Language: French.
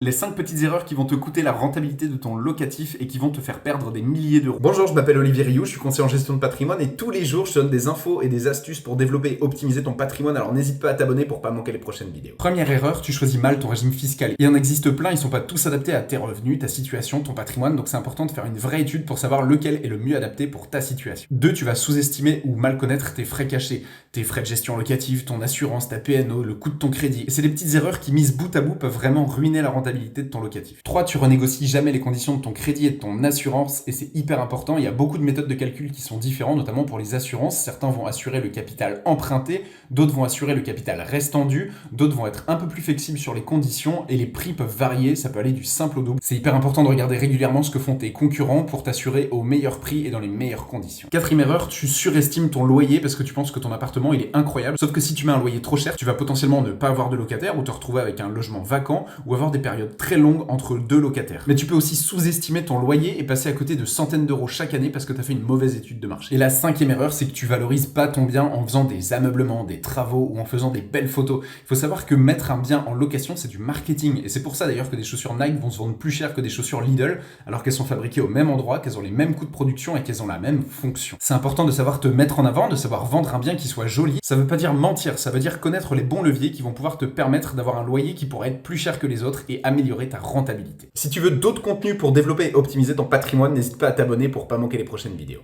Les 5 petites erreurs qui vont te coûter la rentabilité de ton locatif et qui vont te faire perdre des milliers d'euros. Bonjour, je m'appelle Olivier Rioux, je suis conseiller en gestion de patrimoine et tous les jours je te donne des infos et des astuces pour développer et optimiser ton patrimoine, alors n'hésite pas à t'abonner pour pas manquer les prochaines vidéos. Première erreur, tu choisis mal ton régime fiscal. Il en existe plein, ils sont pas tous adaptés à tes revenus, ta situation, ton patrimoine, donc c'est important de faire une vraie étude pour savoir lequel est le mieux adapté pour ta situation. 2, tu vas sous-estimer ou mal connaître tes frais cachés, tes frais de gestion locative, ton assurance, ta PNO, le coût de ton crédit. Et c'est des petites erreurs qui, mises bout à bout, peuvent vraiment ruiner la rentabilité de ton locatif. 3, tu renégocies jamais les conditions de ton crédit et de ton assurance, et c'est hyper important. Il y a beaucoup de méthodes de calcul qui sont différentes, notamment pour les assurances. Certains vont assurer le capital emprunté, d'autres vont assurer le capital restant dû, d'autres vont être un peu plus flexibles sur les conditions, et les prix peuvent varier, ça peut aller du simple au double. C'est hyper important de regarder régulièrement ce que font tes concurrents pour t'assurer au meilleur prix et dans les meilleures conditions. 4e erreur, tu surestimes ton loyer parce que tu penses que ton appartement il est incroyable, sauf que si tu mets un loyer trop cher, tu vas potentiellement ne pas avoir de locataire ou te retrouver avec un logement vacant ou avoir des périodes très longues entre 2 locataires. Mais tu peux aussi sous-estimer ton loyer et passer à côté de centaines d'euros chaque année parce que tu as fait une mauvaise étude de marché. Et la 5e erreur, c'est que tu valorises pas ton bien en faisant des ameublements, des travaux ou en faisant des belles photos. Il faut savoir que mettre un bien en location, c'est du marketing. Et c'est pour ça d'ailleurs que des chaussures Nike vont se vendre plus cher que des chaussures Lidl, alors qu'elles sont fabriquées au même endroit, qu'elles ont les mêmes coûts de production et qu'elles ont la même fonction. C'est important de savoir te mettre en avant, de savoir vendre un bien qui soit joli. Ça veut pas dire mentir, ça veut dire connaître les bons leviers qui vont pouvoir te permettre d'avoir un loyer qui pourrait être plus cher que les autres et améliorer ta rentabilité. Si tu veux d'autres contenus pour développer et optimiser ton patrimoine, n'hésite pas à t'abonner pour pas manquer les prochaines vidéos.